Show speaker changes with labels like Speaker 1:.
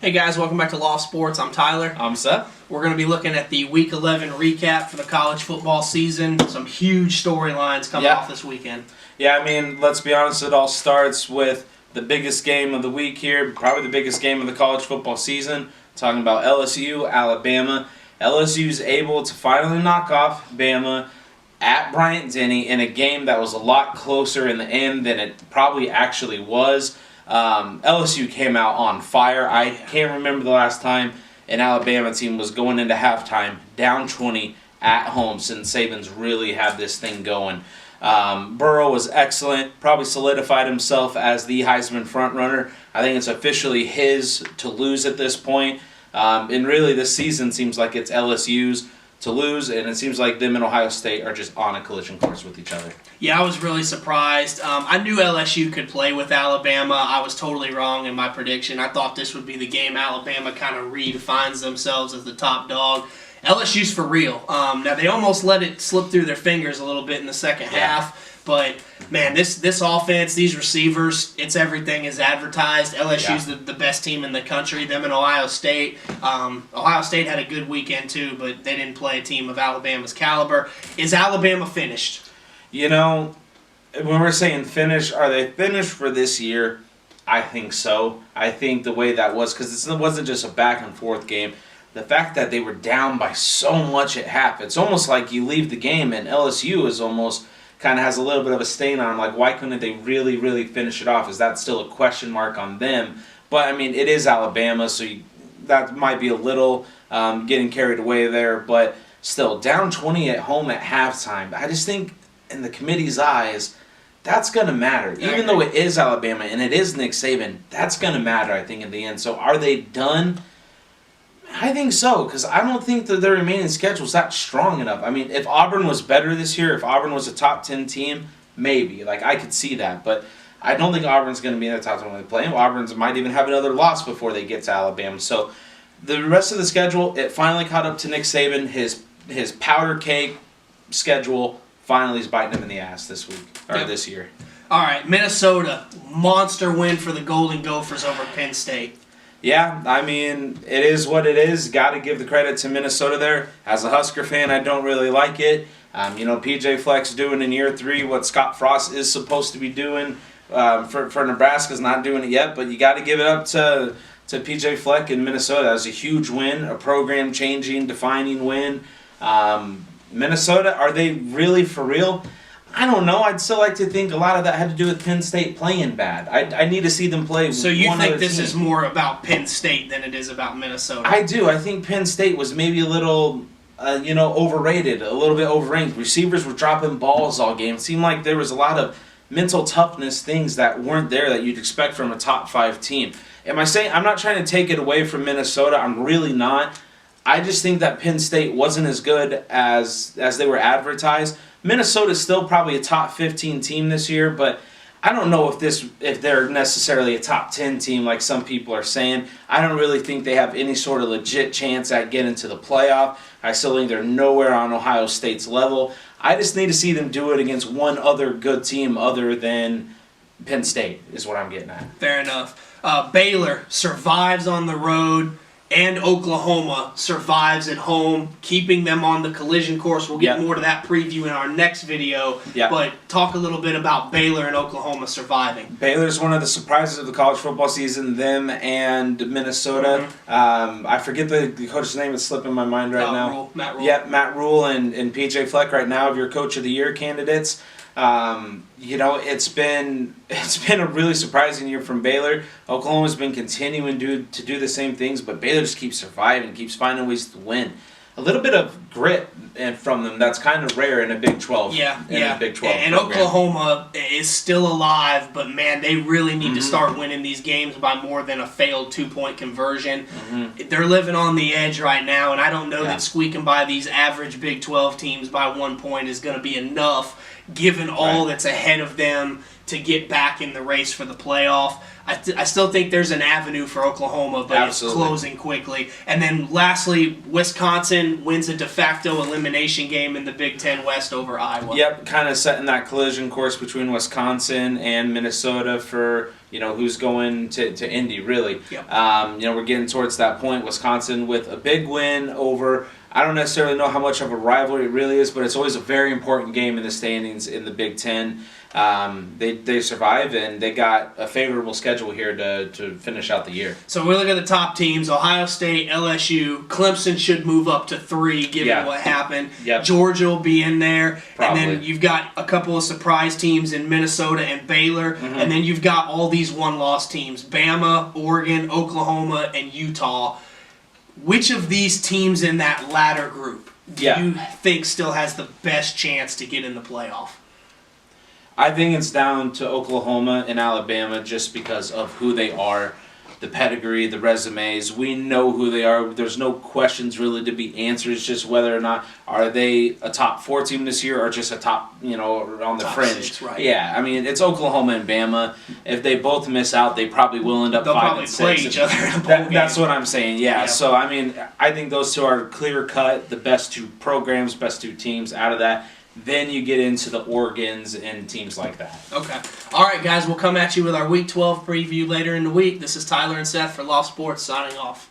Speaker 1: Hey guys, welcome back to Loft Sports. I'm Tyler.
Speaker 2: I'm Seth.
Speaker 1: We're going to be looking at the Week 11 recap for the college football season. Some huge storylines coming off this weekend.
Speaker 2: Yeah, I mean, let's be honest, it all starts with the biggest game of the week here, probably the biggest game of the college football season. Talking about LSU, Alabama. LSU's able to finally knock off Bama at Bryant-Denny in a game that was a lot closer in the end than it probably actually was. LSU came out on fire. I can't remember the last time an Alabama team was going into halftime down 20 at home since Saban's really had this thing going. Burrow was excellent, probably solidified himself as the Heisman frontrunner. I think it's officially his to lose at this point. And really this season seems like it's LSU's to lose, and it seems like them and Ohio State are just on a collision course with each other.
Speaker 1: Yeah, I was really surprised. I knew LSU could play with Alabama. I was totally wrong in my prediction. I thought this would be the game Alabama kind of redefines themselves as the top dog. LSU's for real. Now, they almost let it slip through their fingers a little bit in the second half. But, man, this offense, these receivers, it's everything is advertised. LSU's the best team in the country, them and Ohio State. Ohio State had a good weekend, too, but they didn't play a team of Alabama's caliber. Is Alabama finished?
Speaker 2: You know, when we're saying finish, are they finished for this year? I think so. I think the way that was, because it wasn't just a back-and-forth game. The fact that they were down by so much at half, it's almost like you leave the game and LSU is almost kind of has a little bit of a stain on them. Like, why couldn't they really, really finish it off? Is that still a question mark on them? But, I mean, it is Alabama, so that might be a little getting carried away there. But still, down 20 at home at halftime, I just think in the committee's eyes, that's going to matter. Even though it is Alabama and it is Nick Saban, that's going to matter, I think, in the end. So are they done? I think so, because I don't think that their remaining schedule is that strong enough. I mean, if Auburn was better this year, if Auburn was a top 10 team, maybe. Like, I could see that. But I don't think Auburn's going to be in the top 10 when they play. Auburn's might even have another loss before they get to Alabama. So the rest of the schedule, it finally caught up to Nick Saban. His powder cake schedule finally is biting him in the ass this week, or this year.
Speaker 1: All right, Minnesota, monster win for the Golden Gophers over Penn State.
Speaker 2: Yeah, I mean, it is what it is. Got to give the credit to Minnesota there. As a Husker fan, I don't really like it. PJ Fleck's doing in year 3 what Scott Frost is supposed to be doing. For Nebraska's not doing it yet, but you got to give it up to PJ Fleck in Minnesota. That was a huge win, a program-changing, defining win. Minnesota, are they really for real? I don't know. I'd still like to think a lot of that had to do with Penn State playing bad. I need to see them play.
Speaker 1: So you think this is more about Penn State than it is about Minnesota?
Speaker 2: I do. I think Penn State was maybe a little, overrated, a little bit overranked. Receivers were dropping balls all game. It seemed like there was a lot of mental toughness things that weren't there that you'd expect from a top 5 team. Am I saying I'm not trying to take it away from Minnesota? I'm really not. I just think that Penn State wasn't as good as they were advertised. Minnesota's still probably a top 15 team this year, but I don't know if they're necessarily a top 10 team like some people are saying. I don't really think they have any sort of legit chance at getting to the playoff. I still think they're nowhere on Ohio State's level. I just need to see them do it against one other good team other than Penn State is what I'm getting at.
Speaker 1: Fair enough. Baylor survives on the road, and Oklahoma survives at home, keeping them on the collision course. We'll get more to that preview in our next video. But talk a little bit about Baylor and Oklahoma surviving.
Speaker 2: Baylor's one of the surprises of the college football season, them and Minnesota. I forget the coach's name. It's slipping my mind right now.
Speaker 1: Matt Rule.
Speaker 2: Yeah, Matt Rule and PJ Fleck right now of your Coach of the Year candidates. It's been a really surprising year from Baylor. Oklahoma's been continuing to do the same things, but Baylor just keeps surviving, keeps finding ways to win. A little bit of grit from them that's kind of rare in a Big 12. A Big 12
Speaker 1: and
Speaker 2: program.
Speaker 1: Oklahoma is still alive, but man, they really need to start winning these games by more than a failed 2-point conversion. They're living on the edge right now, and I don't know that squeaking by these average Big 12 teams by 1 point is going to be enough, given all that's ahead of them to get back in the race for the playoff. I still think there's an avenue for Oklahoma, but it's closing quickly. And then lastly, Wisconsin wins a de facto elimination game in the Big Ten West over Iowa.
Speaker 2: Yep, kind of setting that collision course between Wisconsin and Minnesota for, who's going to Indy, really.
Speaker 1: Yep.
Speaker 2: We're getting towards that point. Wisconsin with a big win over, I don't necessarily know how much of a rivalry it really is, but it's always a very important game in the standings in the Big Ten. They survive, and they got a favorable schedule here to finish out the year.
Speaker 1: So we look at the top teams: Ohio State, LSU, Clemson should move up to 3 given what happened.
Speaker 2: Yep.
Speaker 1: Georgia will be in there,
Speaker 2: Probably.
Speaker 1: and then you've got a couple of surprise teams in Minnesota and Baylor, and then you've got all these one-loss teams: Bama, Oregon, Oklahoma, and Utah. Which of these teams in that latter group do you think still has the best chance to get in the playoff?
Speaker 2: I think it's down to Oklahoma and Alabama just because of who they are, the pedigree, the resumes. We know who they are. There's no questions really to be answered. It's just whether or not are they a top 4 team this year or just a top, on the
Speaker 1: top
Speaker 2: fringe.
Speaker 1: 6, right.
Speaker 2: Yeah, I mean, it's Oklahoma and Bama. If they both miss out, they probably will end up 5 and 6.
Speaker 1: They'll probably play each other in a bowl game.
Speaker 2: That's what I'm saying, yeah. So, I mean, I think those two are clear-cut, the best 2 programs, best 2 teams out of that. Then you get into the Oregons and teams like that.
Speaker 1: Okay. All right, guys, we'll come at you with our Week 12 preview later in the week. This is Tyler and Seth for Loft Sports signing off.